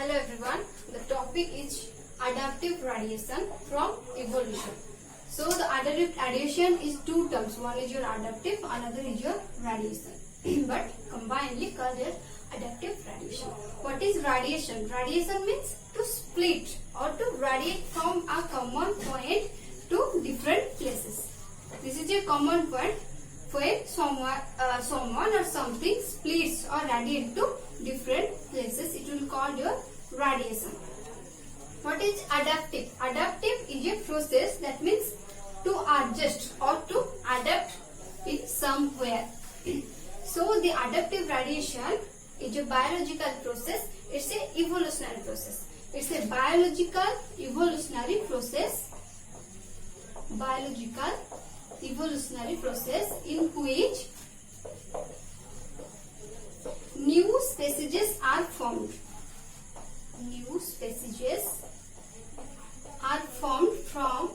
Hello everyone, the topic is adaptive radiation from evolution. So the adaptive radiation is two terms, one is your adaptive, another is your radiation. But combinedly called as adaptive radiation. What is radiation? Radiation means to split or to radiate from a common point to different places. This is a common point when someone or something splits or radiates to different places. It will call your radiation. What is adaptive? Adaptive is a process that means to adjust or to adapt it somewhere. So the adaptive radiation is a biological process. It's a evolutionary process. It's a biological evolutionary process. Biological evolutionary process in which new species are formed. New species are formed from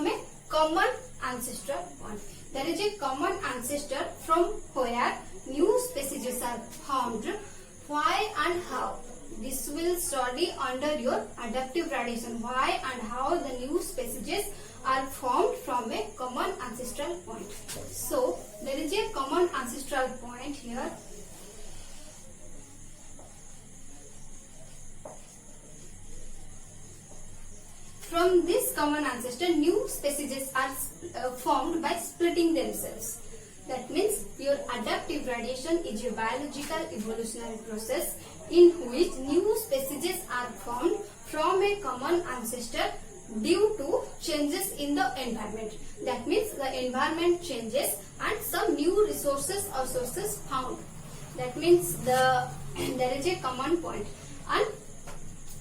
a common ancestor point. There is a common ancestor from where new species are formed. Why and how? This will study under your adaptive radiation. Why and how the new species are formed from a common ancestral point. So there is a common ancestral point here. From this common ancestor, new species are formed by splitting themselves. That means your adaptive radiation is a biological evolutionary process in which new species are formed from a common ancestor due to changes in the environment. That means the environment changes and some new resources or sources found. That means there is a common point, and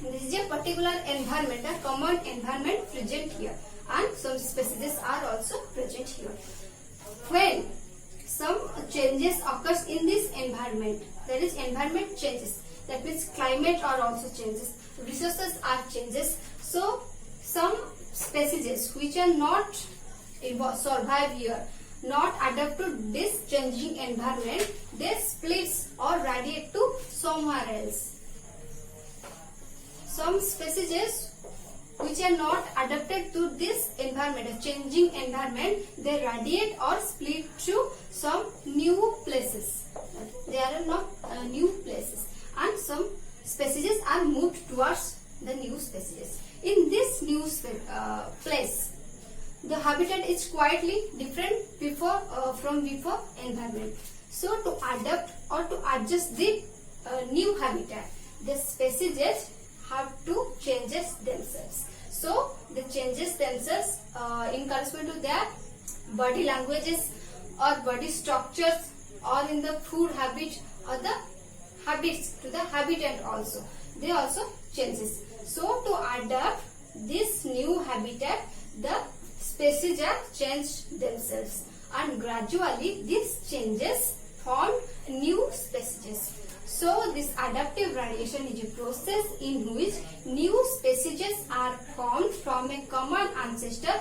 this is a particular environment, a common environment present here, and some species are also present here. When some changes occurs in this environment, there is environment changes. That means climate are also changes, resources are changes. So some species which are not survive here, not adapt to this changing environment, they splits or radiate to somewhere else. Some species which are not adapted to this environment, a changing environment, they radiate or split to some new places. They are not new places, and some species are moved towards the new species. In this new place, the habitat is quietly different from before environment. So to adapt or to adjust the new habitat, the species have to changes themselves. So they changes themselves in corresponding to their body languages or body structures, or in the food habit or the habits to the habitat also. They also changes. So to adapt this new habitat, the species are changed themselves, and gradually these changes form new species. So this adaptive radiation is a process in which new species are formed from a common ancestor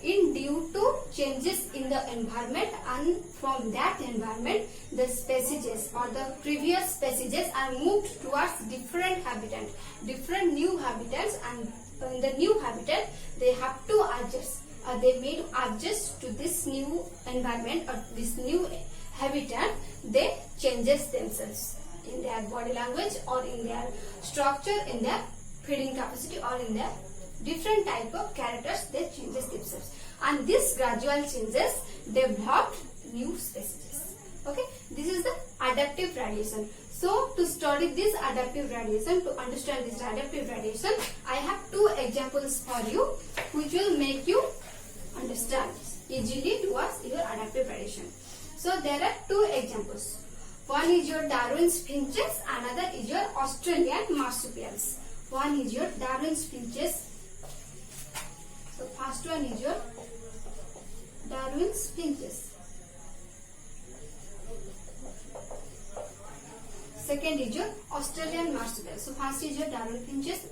in due to changes in the environment, and from that environment the species or the previous species are moved towards different habitat, different new habitats, and in the new habitat they have to adjust. They may adjust to this new environment or this new habitat. They changes themselves in their body language or in their structure, in their feeding capacity, or in their different type of characters. They changes themselves, and this gradual changes developed new species. Okay, this is the adaptive radiation. So to study this adaptive radiation, to understand this adaptive radiation, I have two examples for you which will make you understand easily towards your adaptive radiation. So there are two examples. One is your Darwin's finches, another is your Australian marsupials. One is your Darwin's finches. So first one is your Darwin's finches. Second is your Australian marsupials. So first is your Darwin finches.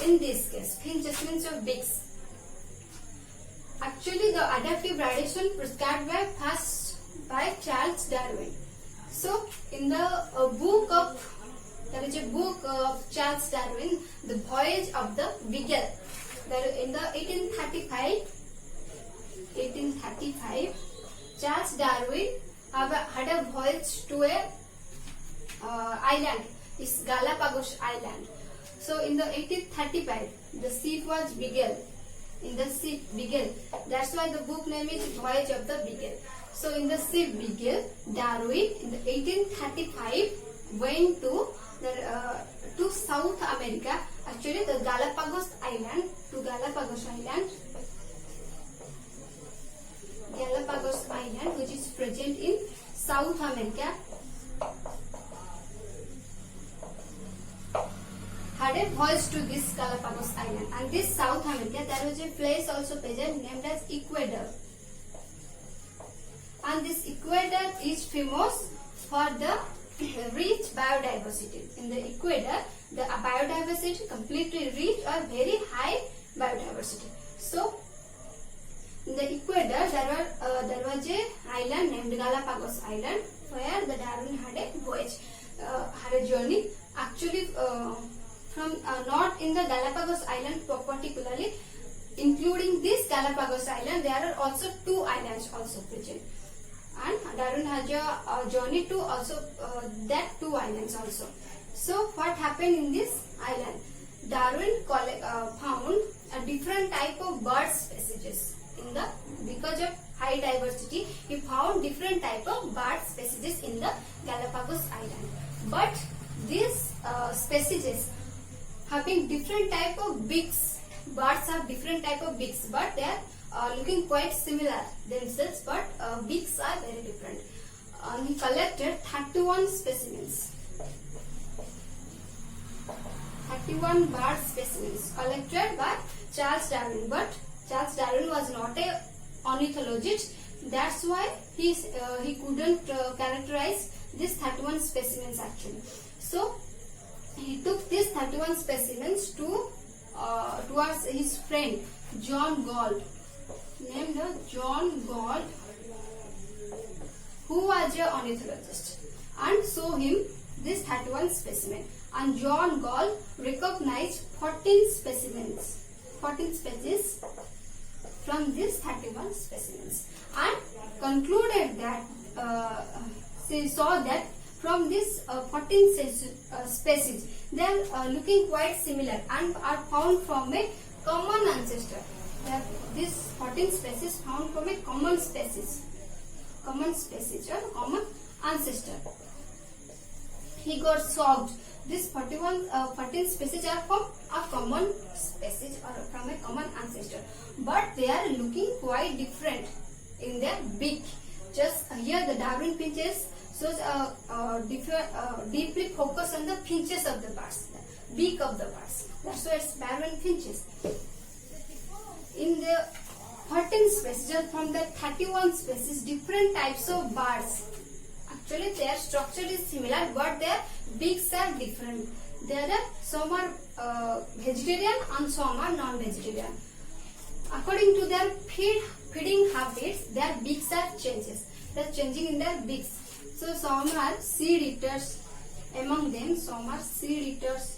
In this case, finches means your beaks. Actually, the adaptive radiation prescribed by Charles Darwin. So in the book of, there is a book of Charles Darwin, The Voyage of the Beagle. In the 1835, Charles Darwin had a voyage to a island, it's Galapagos Island. So in the 1835, the ship was Beagle. In the ship Beagle, that's why the book name is Voyage of the Beagle. So in the ship Beagle, Darwin in the 1835 went to South America, actually the Galapagos Island, which is present in South America, had a voyage to this Galapagos Island. And this South America, there was a place also present named as Ecuador. And this Ecuador is famous for the rich biodiversity. In the Ecuador, the biodiversity completely rich or very high biodiversity. So in the Ecuador, there was a island named Galapagos Island where the Darwin had a voyage, had a journey. Actually, from not in the Galapagos Island particularly, including this Galapagos Island, there are also 2 islands also present. And Darwin has a journey to also that 2 islands also. So what happened in this island? Darwin found a different type of bird species. Because of high diversity, he found different type of bird species in the Galapagos Island. But these species having different type of beaks. Birds have different type of beaks, but they are looking quite similar themselves, but beaks are very different. He collected 31 specimens. 31 bird specimens collected by Charles Darwin, but Charles Darwin was not a ornithologist. That's why he couldn't characterize these 31 specimens actually. So he took these 31 specimens towards his friend John Gall, named John Gall, who was an ornithologist, and show him this 31 specimen. And John Gall recognized 14 species from these 31 specimens, and concluded that he saw that from these 14 species, they are looking quite similar and are found from a common ancestor. These 14 species found from a common species or common ancestor. He got shocked. These 14 species are from a common species or from a common ancestor, but they are looking quite different in their beak. Just here the Darwin finches shows deeply focus on the finches of the birds, the beak of the birds. That's why it's Darwin finches. In the 14 species from the 31 species, different types of birds. Actually, their structure is similar, but their beaks are different. Some are vegetarian and some are non-vegetarian. According to their feeding habits, their beaks are changes. They are changing in their beaks. So some are seed eaters. Among them, some are seed eaters.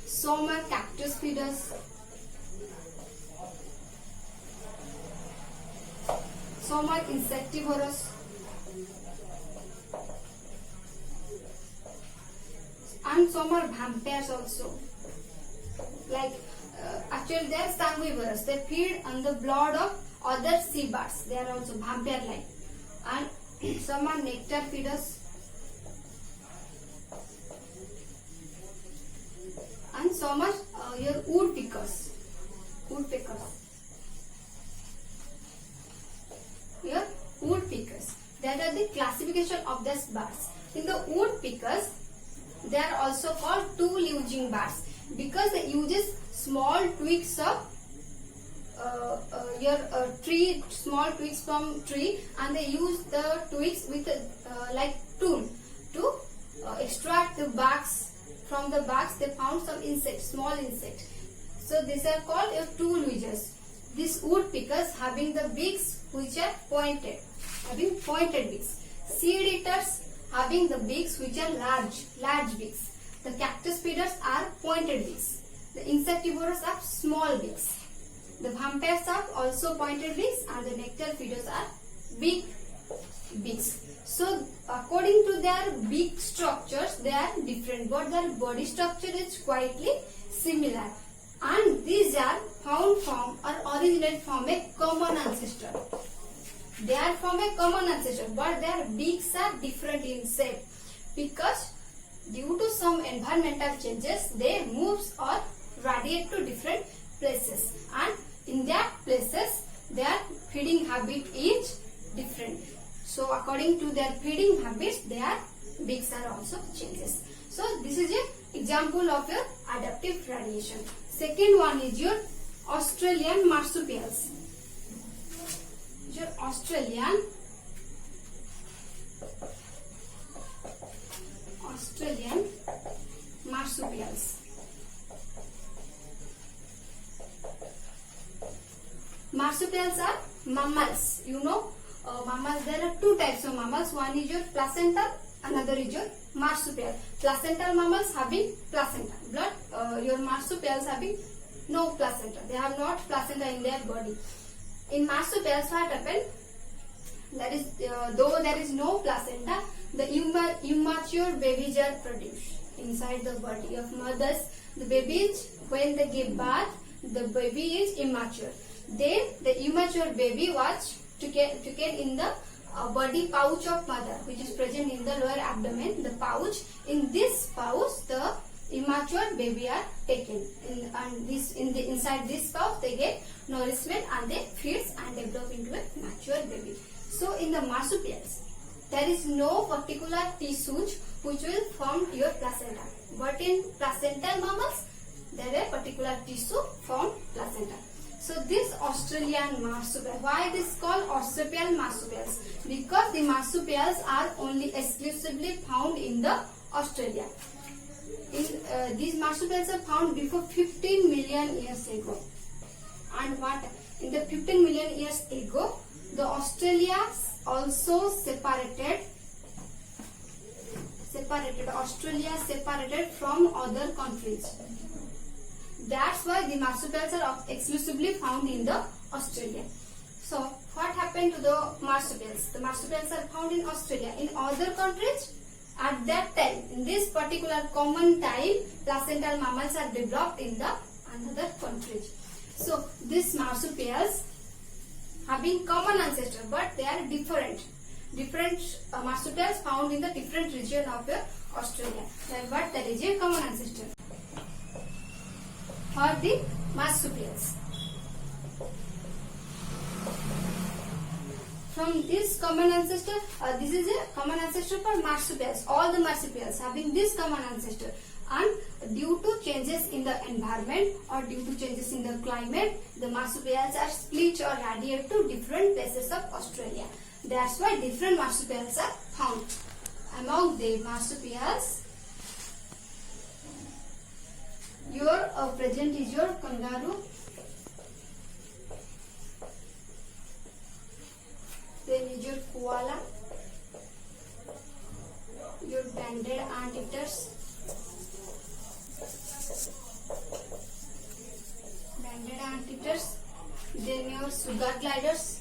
Some are cactus feeders. Some are insectivorous. And some are vampires also. Like actually they are sanguivorous. They feed on the blood of other seabirds. They are also vampire-like. And some are nectar feeders. And some are your woodpeckers. Here woodpeckers. That are the classification of these birds. In the woodpeckers, they are also called two-leaving birds because they uses small twigs of tree, small twigs from tree, and they use the twigs with like tool to extract the barks. From the barks, they found some insects, small insects. So these are called two-leavers. These woodpeckers having the beaks which are pointed, having pointed beaks. Seed eaters having the beaks which are large beaks. The cactus feeders are pointed beaks. The insectivorous have small beaks. The vampires have also pointed beaks, and the nectar feeders are big beaks. So according to their beak structures, they are different, but their body structure is quietly similar. And these are found from or originated from a common ancestor. They are from a common ancestor, but their beaks are different in shape because due to some environmental changes, they move or radiate to different places, and in that places their feeding habit is different. So according to their feeding habits, their beaks are also changes. So this is an example of your adaptive radiation. Second one is your Australian marsupials. Your Australian marsupials. Marsupials are mammals. You know, mammals, there are two types of mammals. One is your placental, another is your marsupial. Placental mammals having placenta, but your marsupials having no placenta. They have not placenta in their body. In marsupials, what happened? That is, though there is no placenta, the immature babies are produced inside the body of mothers. The babies, when they give birth, the baby is immature. Then the immature baby was taken in the body pouch of mother, which is present in the lower abdomen, the pouch. In this pouch, the immature baby are taken, and inside this pouch they get nourishment and they feed and develop into a mature baby. So in the marsupials, there is no particular tissues which will form your placenta, but in placental mammals, there is particular tissue formed placenta. So this Australian marsupial, why this called Australian marsupials? Because the marsupials are only exclusively found in the Australia. These marsupials are found before 15 million years ago. And what in the 15 million years ago, the Australia also separated from other countries. That's why the marsupials are exclusively found in the Australia. So what happened to the marsupials? The marsupials are found in Australia. In other countries, at that time, in this particular common time, placental mammals are developed in the another countries. So these marsupials having common ancestor, but they are different. Different marsupials found in the different region of Australia. But there is a common ancestor for the marsupials. From this common ancestor, this is a common ancestor for marsupials. All the marsupials having this common ancestor, and due to changes in the environment or due to changes in the climate, the marsupials are split or radiate to different places of Australia. That's why different marsupials are found. Among the marsupials, your present is your kangaroo, then is your koala, your banded anteaters, then your sugar gliders,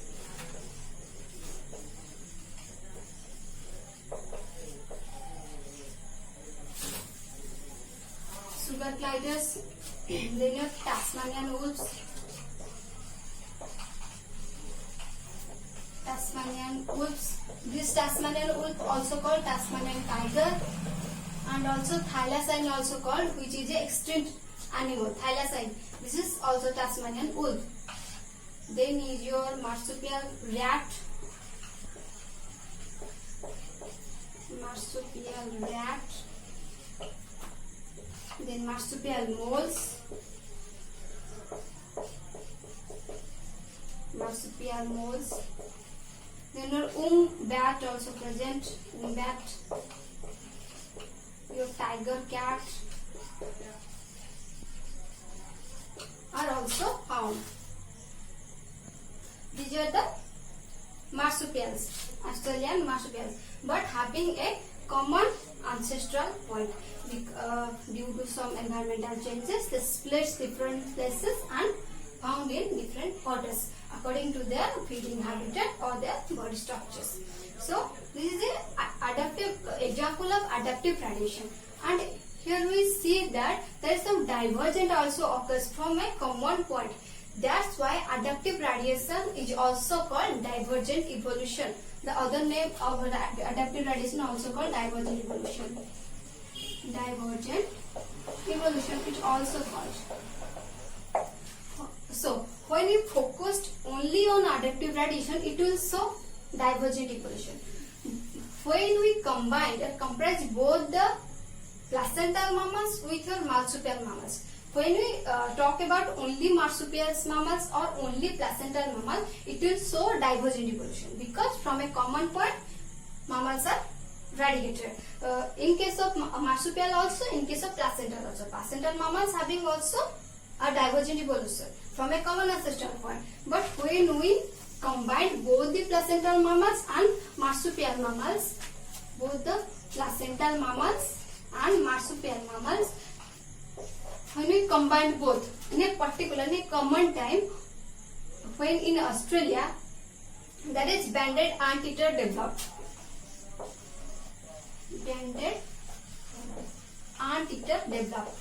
then your Tasmanian wolves, This Tasmanian wolf also called Tasmanian tiger, and also thylacine also called, which is a extinct animal. Thylacine. This is also Tasmanian wolf. Then is your marsupial rat. Then marsupial moles. Then your wombat also present. Wombat. Your tiger cat are also found. These are the marsupials, Australian marsupials, but having a common ancestral point. Due to some environmental changes, they split different places and found in different orders according to their feeding habitat or their body structures. So this is a adaptive example of adaptive radiation, and here we see that there is some divergent also occurs from a common point. That's why adaptive radiation is also called divergent evolution. The other name of adaptive radiation also called divergent evolution. Divergent evolution is also called. So when we focused only on adaptive radiation, it will show divergent evolution. When we combine or comprise both the placental mammals with your marsupial mammals. When we talk about only marsupial mammals or only placental mammals, it will show divergent evolution, because from a common point mammals are radiated. In case of marsupial also, in case of placental also. Placental mammals having also a divergent evolution from a common ancestral point. But when we combine both the placental mammals and marsupial mammals, both the placental mammals and marsupial mammals, when we combine both in a particularly common time, when in Australia that is banded anteater developed. Banded anteater developed.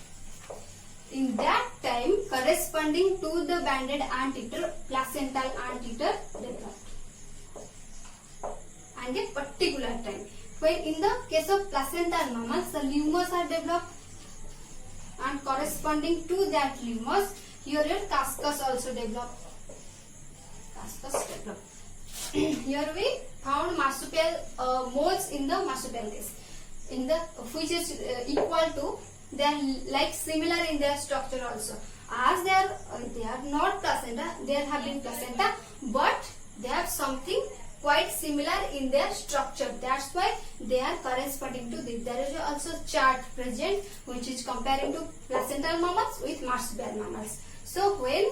In that time, corresponding to the banded anteater, placental anteater developed. And a particular time. When in the case of placental mammals, the lemurs are developed, and corresponding to that lemurs, here your cascus also developed. Cascus developed. Here we found marsupial moles in the marsupial case, in the which is equal to, they are like similar in their structure also. As they are not placenta, they are having placenta, but they have something quite similar in their structure. That's why they are corresponding to this. There is also chart present which is comparing to placental mammals with marsupial mammals. So when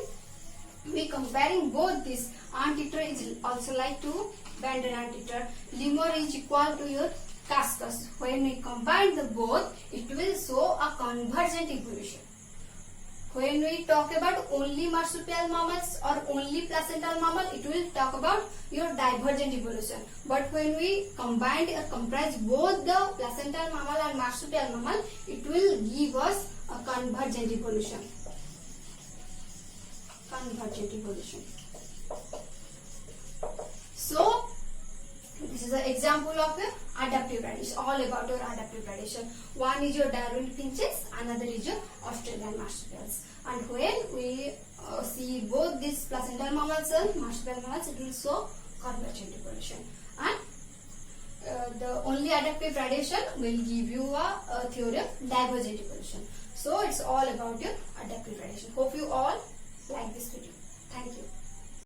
we comparing both these, anteater is also like to banded anteater, lemur is equal to your cascus. When we combine the both, it will show a convergent evolution. When we talk about only marsupial mammals or only placental mammal, it will talk about your divergent evolution. But when we combine or comprise both the placental mammal and marsupial mammal, it will give us a convergent evolution. Convergent evolution. So this is an example of your adaptive radiation, all about your adaptive radiation. One is your Darwin finches, another is your Australian marsupials. And when we see both these placental mammals and marsupial mammals, it will show convergent evolution. And the only adaptive radiation will give you a theory of divergent evolution. So it's all about your adaptive radiation. Hope you all like this video. Thank you.